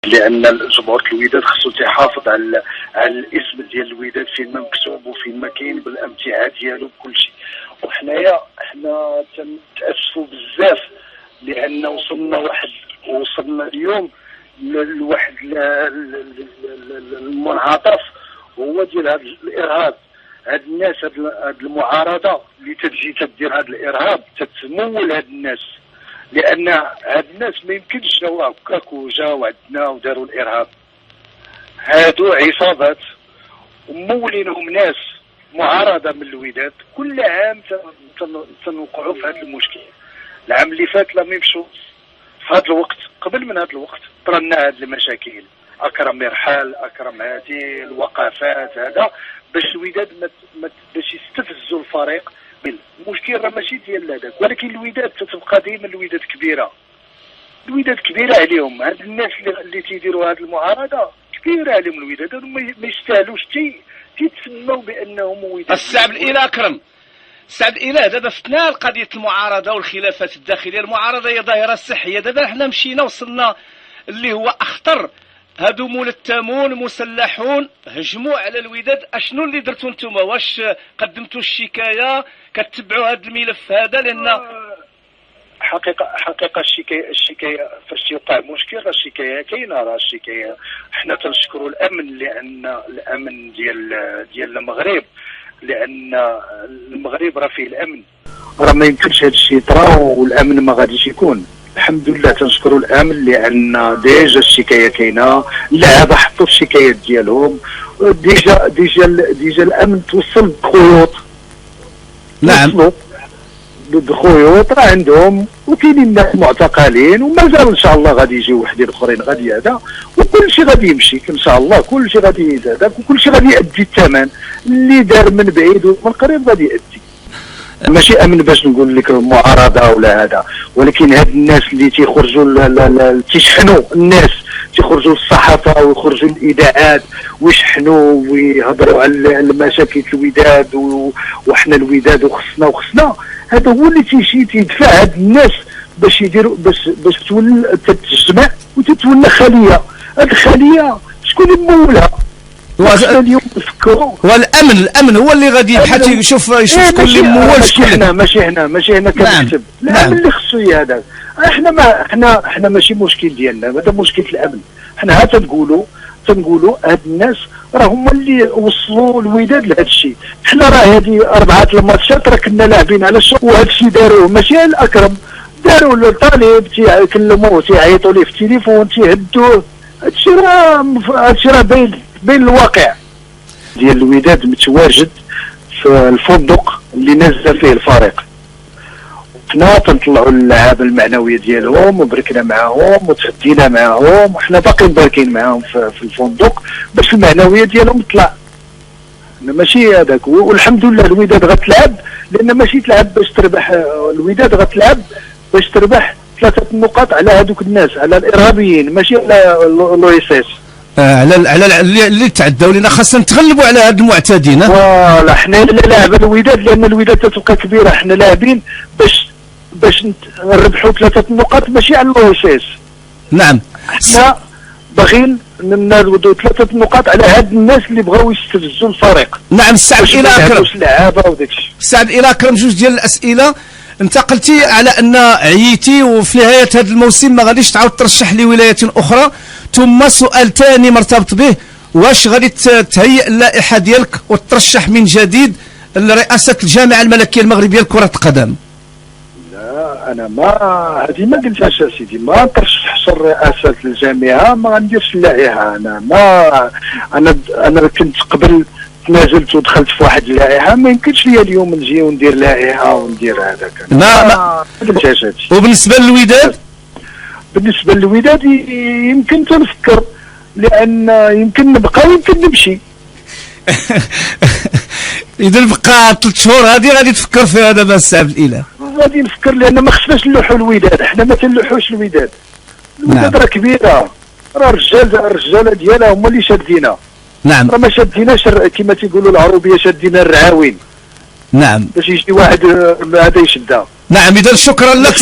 لان جمهور الوداد خصو تيحافظ على الاسم ديال الوداد فين ما مكتوب وفين ما كاين بالامتعه ديالو بكل شيء. وحنايا تنتاسفوا بزاف لان وصلنا اليوم لواحد المنعطف هو ديال هذا الارهاب. هاد الناس هاد المعارضه اللي تجي تدير هذا الارهاب تتمول هاد الناس، لان هاد الناس ما يمكنش جاو هكاك وجاو عندنا وداروا الارهاب. هادو عصابات ومولينهم ناس معارضه من الوداد. كل عام تنوقعوا في هذا المشكل. العام اللي فات لم يمشوا في هذا الوقت، قبل من هذا الوقت طرنا هذه المشاكل، اكرم مرحال، اكرم هادي، الوقفات، هذا باش الوداد باش يستفزوا الفريق. المشكل راه ماشي ديال هذاك، ولكن الوداد تتبقى ديما الوداد كبيره. الوداد كبيره عليهم. هاد الناس اللي تيديروا هذه المعارضه كبيره عليهم. الوداد ما يستاهلوش تيتسموا بانهم وداد. السعب الى اكرم، السعب الى دابا فتنا قضيه المعارضه والخلافات الداخليه. المعارضه هي ظاهره صحيه. دابا حنا مشينا وصلنا اللي هو اخطر. هادو مول التامون مسلحون هجموا على الوداد. اشنو اللي درتوا نتوما؟ واش قدمتوا الشكايه؟ كتبعوا هذا الملف هذا؟ لان حقيقه الشكايه فاش يوقع مشكل راه الشكايه كاينه. راه الشكايه حنا تنشكروا الامن، لان الامن ديال المغرب، لان المغرب راه فيه الامن. راه ما يمكنش هذا الشيء يطرا والامن ما غاديش يكون. الحمد لله تنشكروا الامن لان ديجا الشكايه كاينه. اللعابه حطوا الشكايات ديالهم ديجا الامن توصل بخيوط. نعم بخيوط راه عندهم، وكاينين ناس معتقلين ومازال ان شاء الله غادي يجيو وحدين اخرين غادي هذا، وكل شيء غادي يمشي ان شاء الله. كل شيء غادي هذاك، وكل شيء غادي يؤدي الثمن. اللي دار من بعيد ومن قريب غادي يؤدي. ماشي امن باش نقول لك المعارضه ولا هذا، ولكن هاد الناس اللي تيخرجوا تيشحنوا الناس، تيخرجوا الصحافه ويخرجوا الاذاعات ويشحنوا ويهضروا على مشاكل الوداد وحنا الوداد وخصنا. هذا هو اللي تيجي تيدفع هاد الناس باش يديروا باش تتجمع وتتولى خليه. هاد الخليه شكون اللي مولها؟ اليوم نفكروا والامن هو اللي غادي يبحث يشوف شكون اللي مول. شكون ماشي هنا كنكتب. الامن اللي خصو هذاك. احنا ماشي مشكل ديالنا، هذا مشكل الامن. حنا ها تنقولوا هاد الناس راه هما اللي وصلوا الوداد لهذا الشيء. حنا راه هذه 4 الماتشات راه كنا لاعبين على الشوط، وهذا الشيء داروه ماشي الاكرم، داروا للطالب تيكلموه تيعيطوا ليه في التليفون تيهدوه. هذا الشيء راه بين الواقع ديال الوداد متواجد في الفندق اللي نزل فيه الفريق. حنا تنطلعوا اللعابه المعنويه ديالهم وبركنا معاهم وتغدينا معاهم، وحنا باقيين باركين معاهم في الفندق باش المعنويه ديالهم تطلع. ماشي هذاك. والحمد لله الوداد غتلعب، لان ماشي تلعب باش تربح. الوداد غتلعب باش تربح 3 نقاط على هذوك الناس، على الارهابيين، ماشي على لويسيس. على اللي تعداو لنا. خاصنا نتغلبوا على هاد المعتدين. فوالا حنا لاعب الوداد، لان الوداد تتبقى كبيره. حنا لاعبين باش نربحوا 3 نقاط ماشي على اللويسيس. نعم حنا باغيين ناخذوا 3 نقاط على هاد الناس اللي بغاو يستفزوا الفريق. نعم. السعد الى اكرم، اللعابه وداكشي. السعد الى اكرم، 2 ديال الاسئله. انت قلتي على ان عييتي وفي نهايه هذا الموسم ما غاديش تعاود ترشح لولايات اخرى. ثم سؤال ثاني مرتبط به، واش غادي تهيئ اللائحه ديالك وترشح من جديد لرئاسه الجامعه الملكيه المغربيه لكره القدم؟ لا انا هذه ما قلتهاش سيدي. ما ترشحش رئاسه الجامعه، ما غنديرش اللائحه. انا كنت قبل تنازلت ودخلت في واحد اللائحه. ما يمكنش ليا اليوم نجي وندير لائحه وندير هذاك. ما قلتهاش هادشي. وبالنسبه للوداد؟ بالنسبه للوداد يمكن تنفكر، لان يمكن نبقى ويمكن نمشي. اذا بقى 3 شهور هذه غادي تفكر فيها دابا السعب الاله؟ غادي نفكر، لان ما خصناش نلوحوا الوداد. حنا ما تنلوحوش الوداد. الوداد راه كبيره، راه الرجاله ديالها هما اللي شادينا. نعم. راه ما شاديناش كما تيقولوا العروبيه، شادينا الرعاوين. نعم. باش يجي واحد هذا يشدها. نعم. اذا شكرا لك.